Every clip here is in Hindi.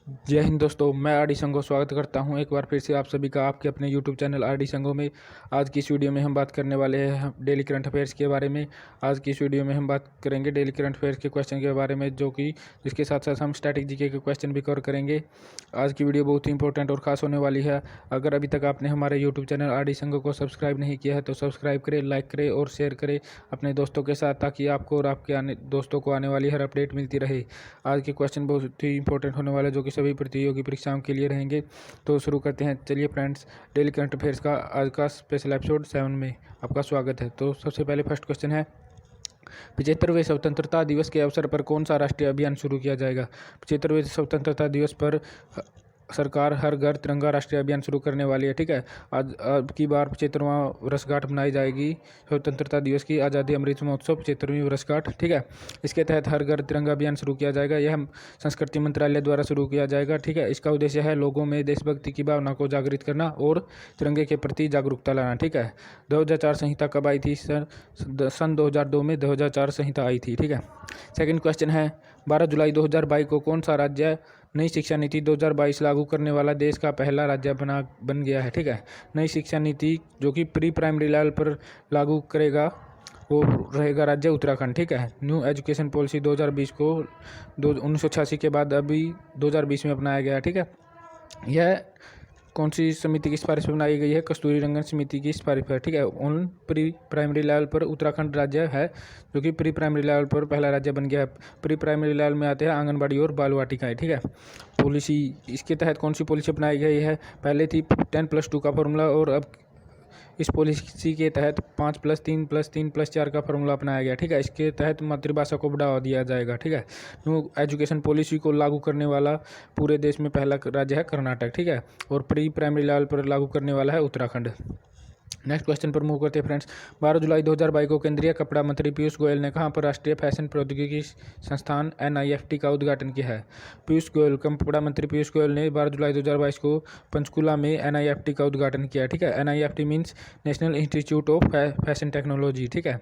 जय हिंद दोस्तों, मैं आरडी संघो स्वागत करता हूं एक बार फिर से आप सभी का आपके अपने यूट्यूब चैनल आरडी संघो में। आज की इस वीडियो में हम बात करने वाले हैं डेली करंट अफेयर्स के बारे में। आज की इस वीडियो में हम बात करेंगे डेली करंट अफेयर्स के क्वेश्चन के बारे में, जो कि जिसके साथ साथ हम स्टैटिक जीके के क्वेश्चन भी कवर करेंगे। आज की वीडियो बहुत ही इंपॉर्टेंट और खास होने वाली है। अगर अभी तक आपने हमारे यूट्यूब चैनल आरडी संघो को सब्सक्राइब नहीं किया है तो सब्सक्राइब करें, लाइक करें और शेयर करें अपने दोस्तों के साथ, ताकि आपको और आपके दोस्तों को आने वाली हर अपडेट मिलती रहे। आज के क्वेश्चन बहुत ही इंपॉर्टेंट होने वाले, जो कि सभी प्रतियोगी परीक्षाओं के लिए रहेंगे। तो शुरू करते हैं। चलिए फ्रेंड्स, डेली करंट अफेयर्स का आज का स्पेशल एपिसोड 7 में आपका स्वागत है। तो सबसे पहले फर्स्ट क्वेश्चन है, 75वें स्वतंत्रता दिवस के अवसर पर कौन सा राष्ट्रीय अभियान शुरू किया जाएगा। 75वें स्वतंत्रता दिवस पर सरकार हर घर तिरंगा राष्ट्रीय अभियान शुरू करने वाली है। ठीक है, आज अब की बार 75वां वर्षगांठ मनाई जाएगी स्वतंत्रता दिवस की, आज़ादी अमृत महोत्सव 75वीं वर्षगांठ। ठीक है, इसके तहत हर घर तिरंगा अभियान शुरू किया जाएगा। यह संस्कृति मंत्रालय द्वारा शुरू किया जाएगा। ठीक है, इसका उद्देश्य है लोगों में देशभक्ति की भावना को जागृत करना और तिरंगे के प्रति जागरूकता लाना। ठीक है, 2004 संहिता कब आई थी? सन 2002 में 2004 संहिता आई थी। ठीक है, सेकंड क्वेश्चन है, 12 जुलाई 2022 को कौन सा राज्य नई शिक्षा नीति 2022 लागू करने वाला देश का पहला राज्य बन गया है। ठीक है, नई शिक्षा नीति जो कि प्री प्राइमरी लेवल पर लागू करेगा वो रहेगा राज्य उत्तराखंड। ठीक है, न्यू एजुकेशन पॉलिसी 2020 को 1986 के बाद अभी 2020 में अपनाया गया। ठीक है, यह कौन सी समिति की सिफारिश पर बनाई गई है? कस्तूरी रंगन समिति की सिफारिश पर। ठीक है, ऑन प्री प्राइमरी लेवल पर उत्तराखंड राज्य है, जो कि प्री प्राइमरी लेवल पर पहला राज्य बन गया है। प्री प्राइमरी लेवल में आते हैं आंगनबाड़ी और बाल वाटिकाएँ। ठीक है, पॉलिसी, इसके तहत कौन सी पॉलिसी अपनाई गई है? पहले थी 10+2 का फॉर्मूला, और अब इस पॉलिसी के तहत 5+3+3+4 का फॉर्मूला अपनाया गया। ठीक है, इसके तहत मातृभाषा को बढ़ावा दिया जाएगा। ठीक है, न्यू एजुकेशन पॉलिसी को लागू करने वाला पूरे देश में पहला राज्य है कर्नाटक। ठीक है, और प्री प्राइमरी लेवल पर लागू करने वाला है उत्तराखंड। नेक्स्ट क्वेश्चन पर मूव करते हैं फ्रेंड्स। 12 जुलाई 2022 को केंद्रीय कपड़ा मंत्री पीयूष गोयल ने कहां पर राष्ट्रीय फैशन प्रौद्योगिकी संस्थान NIFT का उद्घाटन किया है? पीयूष गोयल, कपड़ा मंत्री पीयूष गोयल ने 12 जुलाई 2022 को पंचकुला में NIFT का उद्घाटन किया। ठीक है, NIFT means national institute of fashion technology. ठीक है,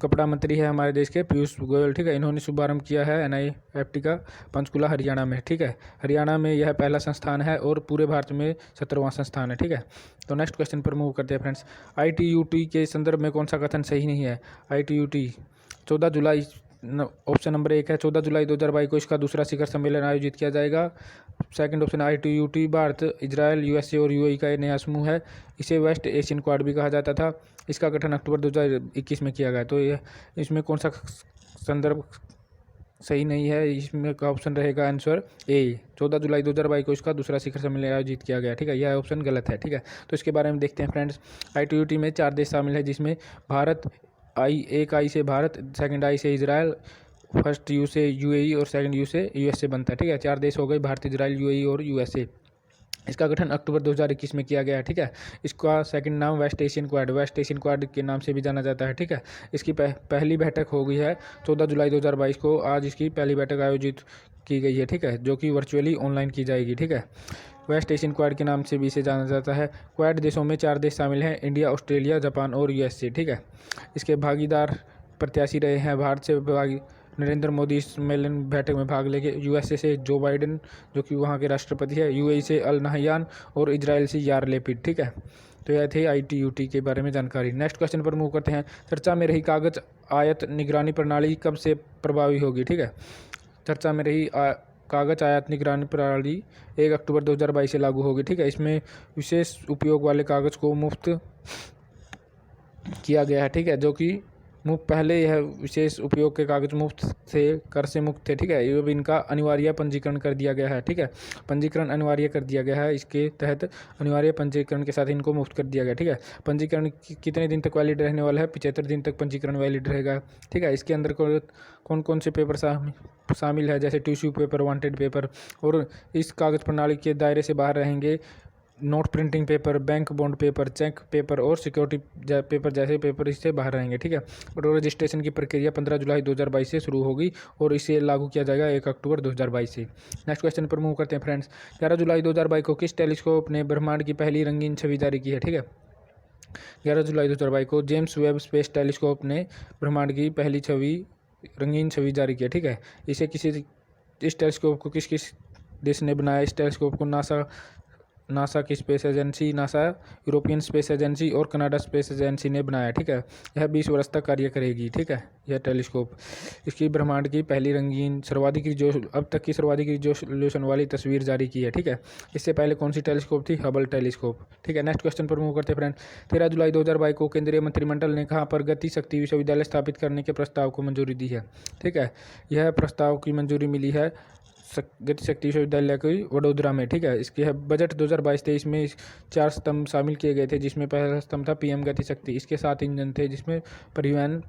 कपड़ा मंत्री है हमारे देश के पीयूष गोयल। ठीक है, इन्होंने शुभारंभ किया है NIFT का पंचकुला हरियाणा में। ठीक है, हरियाणा में यह पहला संस्थान है और पूरे भारत में 17वां संस्थान है। ठीक है, तो नेक्स्ट क्वेश्चन पर मूव करते हैं फ्रेंड्स। ITUT के संदर्भ में कौन सा कथन सही नहीं है? ITUT 14 जुलाई, ऑप्शन नंबर 1 है, 14 जुलाई 2022 को इसका दूसरा शिखर सम्मेलन आयोजित किया जाएगा। Second option ITUT Bharat, Israel, USA और UAE का नया समूह है। इसे वेस्ट एशियन क्वाड भी कहा जाता था। इसका गठन अक्टूबर 2021 में किया गया। तो यह इसमें कौन सा संदर्भ सही नहीं है? इसमें का ऑप्शन रहेगा आंसर ए, 14 जुलाई 2022 को इसका दूसरा शिखर सम्मेलन आयोजित किया गया। ठीक है, यह ऑप्शन गलत है। ठीक है, तो इसके बारे में देखते हैं फ्रेंड्स। ITUT में 4 देश शामिल है, जिसमें भारत, एक आई से भारत, सेकंड आई से इजरायल, फर्स्ट यू से UAE और सेकंड यू से USA बनता है। ठीक है, 4 देश हो गए, भारत, इजरायल, UAE और USA। इसका गठन अक्टूबर 2021 में किया गया है। ठीक है, इसका सेकंड नाम वेस्ट एशियन क्वाड के नाम से भी जाना जाता है। ठीक है, इसकी पहली बैठक हो गई है 14 जुलाई 2022 को। आज इसकी पहली बैठक आयोजित की गई है। ठीक है, जो कि वर्चुअली ऑनलाइन की जाएगी। ठीक है, वेस्ट एशियन क्वाड के नाम से भी इसे जाना जाता है। क्वाड देशों में 4 देश शामिल हैं, इंडिया, ऑस्ट्रेलिया, जापान और USA। ठीक है, इसके भागीदार प्रत्याशी रहे हैं भारत से नरेंद्र मोदी इस सम्मेलन बैठक में भाग लेंगे। USA से जो बाइडेन, जो कि वहाँ के राष्ट्रपति है, UAE से अल नहयान और इजराइल से यार लेपिड। ठीक है, तो यह थे ITUT के बारे में जानकारी। नेक्स्ट क्वेश्चन पर मूव करते हैं। चर्चा में रही कागज आयात निगरानी प्रणाली कब से प्रभावी होगी? ठीक है, चर्चा में रही कागज आयात निगरानी प्रणाली 1 अक्टूबर 2022 से लागू होगी। ठीक है, इसमें विशेष उपयोग वाले कागज को मुफ्त किया गया है। ठीक है, जो कि पहले यह विशेष उपयोग के कागज मुफ्त थे, कर से मुक्त थे। ठीक है, ये भी इनका अनिवार्य पंजीकरण कर दिया गया है। ठीक है, पंजीकरण अनिवार्य कर दिया गया है। इसके तहत अनिवार्य पंजीकरण के साथ इनको मुफ्त कर दिया गया। ठीक है, पंजीकरण कितने दिन तक वैलिड रहने वाला है? 75 दिन तक पंजीकरण वैलिड रहेगा। ठीक है, इसके अंदर कौन कौन से पेपर शामिल है? जैसे टिश्यू पेपर, वांटेड पेपर, और इस कागज प्रणाली के दायरे से बाहर रहेंगे note printing paper, bank bond paper, cheque paper और सिक्योरिटी पेपर जैसे पेपर इससे बाहर रहेंगे। ठीक है, और रजिस्ट्रेशन की प्रक्रिया 15 जुलाई 2022 से शुरू होगी और इसे लागू किया जाएगा 1 अक्टूबर 2022 से। नेक्स्ट क्वेश्चन पर मूव करते हैं फ्रेंड्स। 11 जुलाई 2022 को किस टेलीस्कोप ने ब्रह्मांड की पहली रंगीन छवि जारी की है? ठीक है, 11 जुलाई 2022 को जेम्स वेब स्पेस टेलीस्कोप ने ब्रह्मांड की पहली रंगीन छवि जारी की है। ठीक है, इस टेलीस्कोप को किस देश ने बनाया इस टेलीस्कोप को? नासा की space agency, NASA, European space agency और कनाडा स्पेस एजेंसी ने बनाया। ठीक है, यह 20 वर्ष तक कार्य करेगी। ठीक है, यह टेलीस्कोप इसकी ब्रह्मांड की पहली रंगीन अब तक की सर्वाधिक रिजोल्यूशन वाली तस्वीर जारी की है। ठीक है, इससे पहले कौन सी टेलीस्कोप थी? Hubble telescope. ठीक है, नेक्स्ट क्वेश्चन पर मूव करते हैं फ्रेंड। 13 जुलाई 2022 को केंद्रीय मंत्रिमंडल ने कहाँ पर गति शक्ति विश्वविद्यालय स्थापित करने के प्रस्ताव को मंजूरी दी है? ठीक है, यह प्रस्ताव की मंजूरी मिली है गति शक्ति विश्वविद्यालय की वडोदरा में। ठीक है, इसके बजट 2022-23 में 4 स्तंभ शामिल किए गए थे, जिसमें पहला स्तंभ था पीएम गति शक्ति। इसके 7 इंजन थे जिसमें परिवहन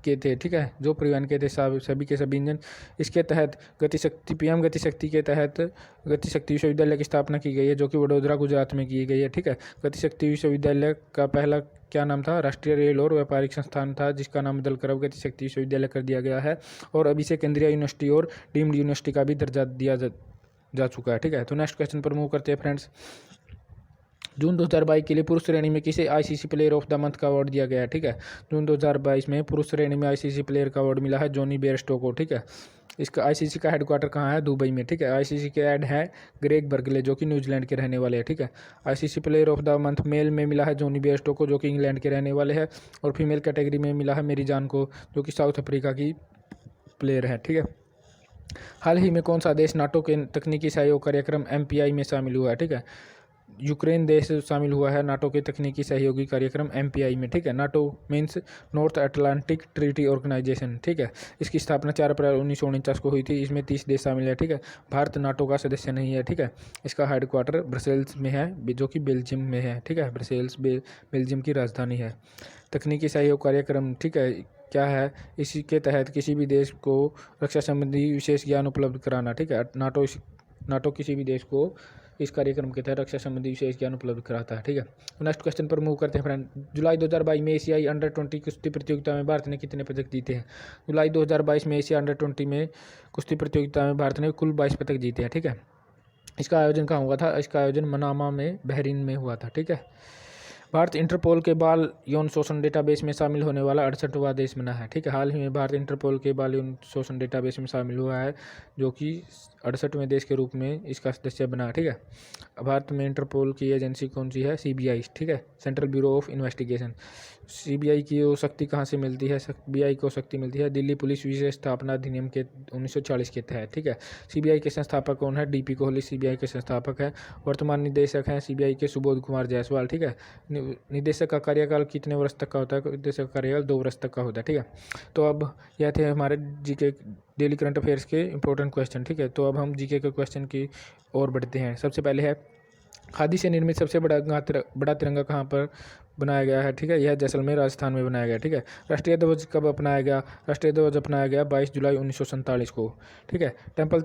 के थे। ठीक है, जो परिवहन के थे सभी के सभी इंजन। इसके तहत पीएम गति शक्ति के तहत गति शक्ति विश्वविद्यालय की स्थापना की गई है, जो कि वडोदरा गुजरात में की गई है। ठीक है, गति शक्ति विश्वविद्यालय का पहला क्या नाम था? राष्ट्रीय रेल और व्यापारिक संस्थान था, जिसका नाम बदलकर अब गति शक्ति विश्वविद्यालय कर दिया गया है और अभी से केंद्रीय यूनिवर्सिटी और डीम्ड यूनिवर्सिटी का भी दर्जा दिया जा चुका है। ठीक है, तो नेक्स्ट क्वेश्चन पर मूव करते हैं फ्रेंड्स। जून 2022 के लिए पुरुष श्रेणी में किसे ICC player of the month का अवार्ड दिया गया है? ठीक है, जून 2022 में पुरुष श्रेणी में आईसीसी प्लेयर का अवार्ड मिला है जॉनी बेयरस्टो को। ठीक है, इसका आईसीसी का हेडक्वार्टर कहाँ है? दुबई में। ठीक है, आईसीसी के हेड है ग्रेग बर्गले, जो कि न्यूजीलैंड के रहने वाले हैं। ठीक है, ICC player of the month male में मिला है जॉनी बेयरस्टो को, जो कि इंग्लैंड के रहने वाले हैं, और फीमेल कैटेगरी में मिला है मेरी जान को, जो कि साउथ अफ्रीका की प्लेयर है। ठीक है, हाल ही में कौन सा देश नाटो के तकनीकी सहयोग कार्यक्रम एमपीआई में शामिल हुआ है? ठीक है, यूक्रेन देश शामिल हुआ है नाटो के तकनीकी सहयोगी कार्यक्रम एमपीआई में। ठीक है, NATO means North Atlantic Treaty Organisation. ठीक है, इसकी स्थापना 4 अप्रैल 1949 को हुई थी। इसमें 30 देश शामिल है। ठीक है, भारत नाटो का सदस्य नहीं है। ठीक है, इसका हेडक्वार्टर ब्रसेल्स में है, जो कि बेल्जियम में है। ठीक है, ब्रसेल्स बेल्जियम की राजधानी है। तकनीकी सहयोग कार्यक्रम, ठीक है, क्या है? इसी के तहत किसी भी देश को रक्षा संबंधी विशेष ज्ञान उपलब्ध कराना। ठीक है, नाटो किसी भी देश को इस कार्यक्रम के तहत रक्षा संबंधी विशेष ज्ञान उपलब्ध कराता है। ठीक है, तो नेक्स्ट क्वेश्चन पर मूव करते हैं फ्रेंड। जुलाई 2022 में एशियाई अंडर 20 कुश्ती प्रतियोगिता में भारत ने कितने पदक जीते हैं? जुलाई 2022 में एशिया अंडर 20 में कुश्ती प्रतियोगिता में भारत ने कुल 22 पदक जीते हैं। ठीक है, इसका आयोजन कहाँ हुआ था? इसका आयोजन मनामा में, बहरीन में हुआ था। ठीक है, भारत इंटरपोल के बाल यौन शोषण डेटाबेस में शामिल होने वाला 68वां देश बना है। ठीक है, हाल ही में भारत इंटरपोल के बाल यौन शोषण डेटाबेस में शामिल हुआ है, जो कि 68वें देश के रूप में इसका सदस्य बना है। ठीक है, भारत में इंटरपोल की एजेंसी कौन सी है? सीबीआई। ठीक है, central bureau of investigation. CBI की वो शक्ति कहाँ से मिलती है? सीबीआई को शक्ति मिलती है दिल्ली पुलिस विशेष स्थापना अधिनियम के 1940 के तहत। ठीक है, सीबीआई के संस्थापक कौन है? डीपी कोहली सीबीआई के संस्थापक है। वर्तमान निदेशक हैं सीबीआई के सुबोध कुमार जायसवाल। ठीक है, निदेशक का कार्यकाल कितने वर्ष तक का होता है? निदेशक का कार्यकाल 2 वर्ष तक का होता है। ठीक है, तो अब यह थे हमारे जीके डेली करंट अफेयर्स के इंपॉर्टेंट क्वेश्चन। ठीक है, तो अब हम जीके के क्वेश्चन की ओर बढ़ते हैं। सबसे पहले है, खादी से निर्मित सबसे बड़ा तिरंगा कहाँ पर बनाया गया है? ठीक है, यह जैसलमेर राजस्थान में बनाया गया। ठीक है, राष्ट्रीय ध्वज कब अपनाया गया? राष्ट्रीय ध्वज अपनाया गया 22 जुलाई 1947 को। ठीक है, टेम्पल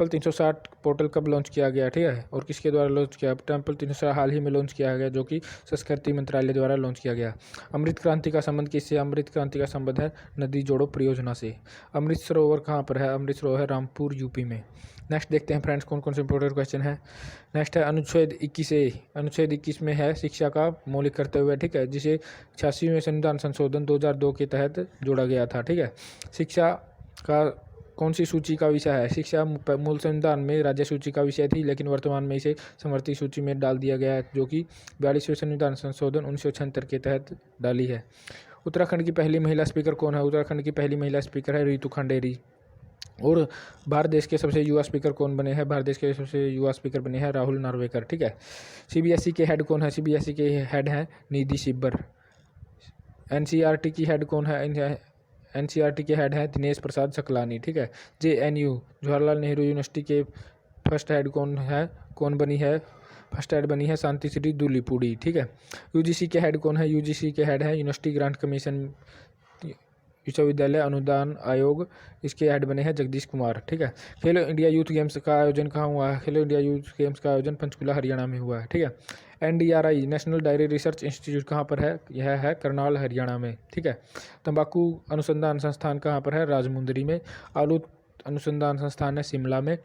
360 पोर्टल कब लॉन्च किया गया? ठीक है, और किसके द्वारा लॉन्च किया? टेम्पल 360 हाल ही में लॉन्च किया गया, जो कि संस्कृति मंत्रालय द्वारा लॉन्च किया गया। अमृत क्रांति का संबंध किससे? अमृत क्रांति का संबंध है नदी जोड़ो परियोजना से। अमृत सरोवर कहाँ पर है? अमृत सरोवर है रामपुर, यूपी में। नेक्स्ट देखते हैं फ्रेंड्स कौन कौन से इंपॉर्टेंट क्वेश्चन है। नेक्स्ट है अनुच्छेद 21A। अनुच्छेद 21 में है शिक्षा का मौलिक कर्तव्य। ठीक है, जिसे 86वें संविधान संशोधन 2002 के तहत जोड़ा गया था। ठीक है, शिक्षा का कौन सी सूची का विषय है? शिक्षा मूल संविधान में राज्य सूची का विषय थी, लेकिन वर्तमान में इसे समवर्ती सूची में डाल दिया गया है, जो कि 42वें संविधान संशोधन 1976 के तहत डाली है। उत्तराखंड की पहली महिला स्पीकर कौन है? उत्तराखंड की पहली महिला स्पीकर है रितु खंडेरी। और भारत देश के सबसे युवा स्पीकर कौन बने हैं? भारत देश के सबसे युवा स्पीकर बने हैं राहुल नार्वेकर। ठीक है, सीबीएसई के हेड कौन है? सीबीएसई के हेड हैं निधि सिब्बर। एनसीईआरटी की हेड कौन है? एनसीईआरटी के हेड हैं दिनेश प्रसाद सकलानी। ठीक है, जेएनयू जवाहरलाल नेहरू यूनिवर्सिटी के फर्स्ट हेड कौन बनी है? फर्स्ट हेड बनी है शांति श्री दूलीपुड़ी। ठीक है, यूजीसी के हेड कौन है? यूजीसी के हेड है यूनिवर्सिटी ग्रांट कमीशन, विश्वविद्यालय अनुदान आयोग, इसके हेड बने हैं जगदीश कुमार। ठीक है, खेलो इंडिया यूथ गेम्स का आयोजन कहाँ हुआ है? खेलो इंडिया यूथ गेम्स का आयोजन पंचकुला हरियाणा में हुआ है। ठीक है, NDRI national diary research institute कहाँ पर है? यह है करनाल हरियाणा में। ठीक है, तंबाकू अनुसंधान संस्थान कहाँ पर है? राजमुंदरी में। आलू अनुसंधान संस्थान है शिमला में।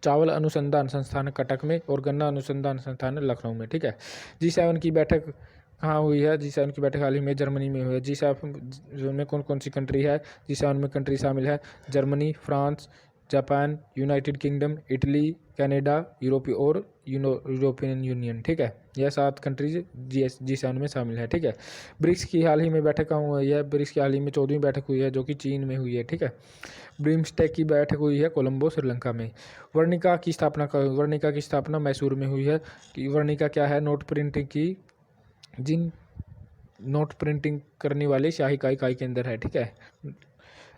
चावल अनुसंधान संस्थान है कटक में, और गन्ना अनुसंधान संस्थान है लखनऊ में। ठीक है, G7 की बैठक कहाँ हुई है? G7 की बैठक हाल ही में जर्मनी में हुई है। G7 में कौन कौन सी कंट्री है? G7 में कंट्री शामिल है Germany, France, Japan, United kingdom, Italy, Canada, European union. ठीक है, यह 7 कंट्रीज G7 में शामिल है। ठीक है, ब्रिक्स की हाल ही में बैठक कहाँ हुई है? ब्रिक्स की हाल ही में 14वीं बैठक हुई है, जो कि चीन में हुई है। ठीक है, ब्रिम्सटेक की बैठक हुई है कोलंबो, श्रीलंका में। वर्णिका की स्थापना मैसूर में हुई है। कि वर्णिका क्या है? नोट प्रिंटिंग करने वाले शाही का इकाई केंद्र है। ठीक है,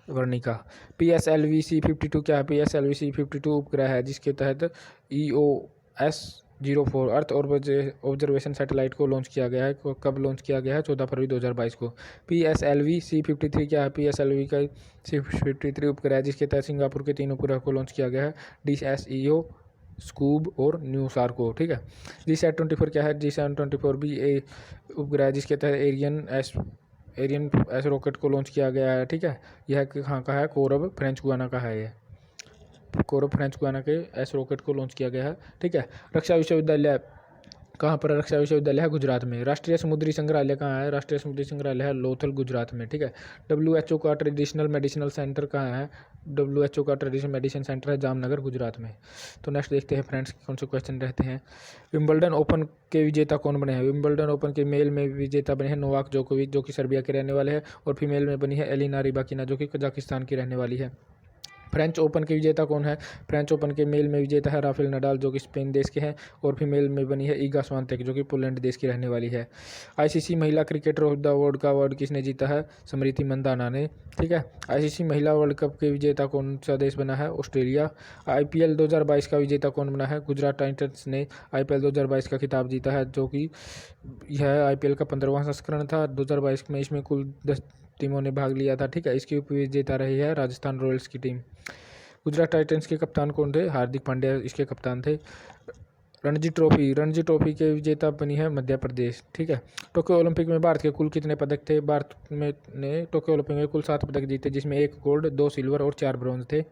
वर्णिका। PSLV-C52 क्या है? PSLV-C52 उपग्रह है जिसके तहत EOS-04 अर्थ ऑब्जर्वेशन सैटेलाइट को लॉन्च किया गया है। कब लॉन्च किया गया है? 14 फरवरी 2022 को। PSLV-C53 क्या है? PSLV का C53 उपग्रह है जिसके तहत सिंगापुर के 3 उपग्रह को लॉन्च किया गया है, DSEO, स्कूब और न्यूसार को। ठीक है, GSAT-24 क्या है? GSAT-24 भी एक उपग्रह है जिसके तहत एरियन एस रॉकेट को लॉन्च किया गया है। ठीक है, यह कहाँ का है? कोरब, फ्रेंच गुयाना का है। यह कोरब, फ्रेंच गुयाना के एस रॉकेट को लॉन्च किया गया है। ठीक है, रक्षा विश्वविद्यालय कहाँ पर? रक्षा विश्वविद्यालय है गुजरात में। राष्ट्रीय समुद्री संग्रहालय कहाँ है? राष्ट्रीय समुद्री संग्रहालय है लोथल, गुजरात में। ठीक है, WHO का ट्रेडिशनल मेडिसिनल सेंटर कहाँ है? WHO का ट्रेडिशनल मेडिसिन सेंटर है जामनगर, गुजरात में। तो नेक्स्ट देखते हैं फ्रेंड्स कौन से क्वेश्चन रहते हैं। विंबलडन ओपन के विजेता कौन बने हैं? विंबलडन ओपन के मेल में विजेता बने हैं नोवाक जोकोविच, जो कि सर्बिया के रहने वाले हैं, और फीमेल में बनी है एलिना रिबाकिना, जो कि कजाकिस्तान की रहने वाली है। फ्रेंच ओपन के विजेता कौन है? फ्रेंच ओपन के मेल में विजेता है राफेल नडाल, जो कि स्पेन देश के हैं, और फीमेल में बनी है ईगा स्वांतेक, जो कि पोलैंड देश की रहने वाली है। ICC महिला क्रिकेटर ऑफ द अवार्ड का अवार्ड किसने जीता है? स्मृति मंदाना ने। ठीक है, ICC महिला वर्ल्ड कप के विजेता कौन सा देश बना है? ऑस्ट्रेलिया। IPL 2022 का विजेता कौन बना है? गुजरात टाइटंस ने IPL 2022 का खिताब जीता है, जो कि यह IPL का 15वां संस्करण था 2022 में। इसमें कुल 10 टीमों ने भाग लिया था। ठीक है, इसकी उपविजेता रही है राजस्थान रॉयल्स की टीम। गुजरात टाइटंस के कप्तान कौन थे? हार्दिक पांड्या इसके कप्तान थे। रणजी ट्रॉफी के विजेता बनी है मध्य प्रदेश। ठीक है, टोक्यो ओलंपिक में भारत के कुल कितने पदक थे? भारत में ने टोक्यो ओलंपिक में कुल 7 पदक जीते, जिसमें 1 गोल्ड, 2 सिल्वर और 4 ब्रॉन्ज थे।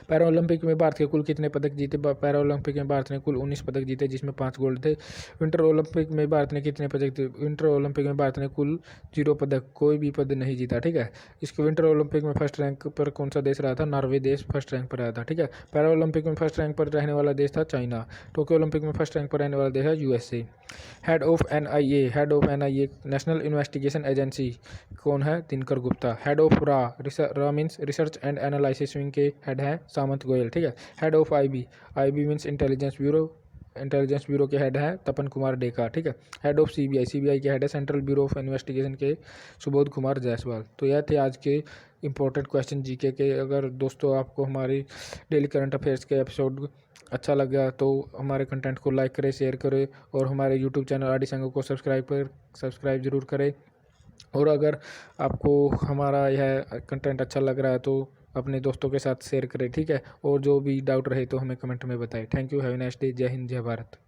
पैरा ओलंपिक में भारत के कुल कितने पदक जीते? पैरा ओलंपिक में भारत ने कुल 19 पदक जीते, जिसमें 5 गोल्ड थे। विंटर ओलंपिक में भारत ने कितने पदक जीते? विंटर ओलंपिक में भारत ने कुल 0 पदक, कोई भी पद नहीं जीता। ठीक है, इसके विंटर ओलंपिक में फर्स्ट रैंक पर कौन सा देश रहा था? नॉर्वे देश फर्स्ट रैंक पर रहा था। ठीक है, पैरा ओलंपिक में फर्स्ट रैंक पर रहने वाला देश था चाइना। टोक्यो ओलंपिक में फर्स्ट रैंक पर रहने वाला देश है USA। Head of NIA national investigation agency कौन है? दिनकर गुप्ता। हेड ऑफ रा means research and analysis wing के हेड हैं सामंत गोयल। ठीक है, head of IB means intelligence bureau के हेड हैं तपन कुमार डेका। ठीक है, हेड ऑफ CBI के हेड है सेंट्रल ब्यूरो ऑफ इन्वेस्टिगेशन के सुबोध कुमार जायसवाल। तो यह थे आज के इंपॉर्टेंट क्वेश्चन GK के। अगर दोस्तों आपको हमारी डेली करंट अफेयर्स के एपिसोड अच्छा लगा तो हमारे कंटेंट को लाइक करें, शेयर करें, और हमारे यूट्यूब चैनल RD संघ को सब्सक्राइब जरूर करें। और अगर आपको हमारा यह कंटेंट अच्छा लग रहा है तो अपने दोस्तों के साथ शेयर करें। ठीक है, और जो भी डाउट रहे तो हमें कमेंट में बताएं। Thank you, have a nice day. जय हिंद, जय भारत।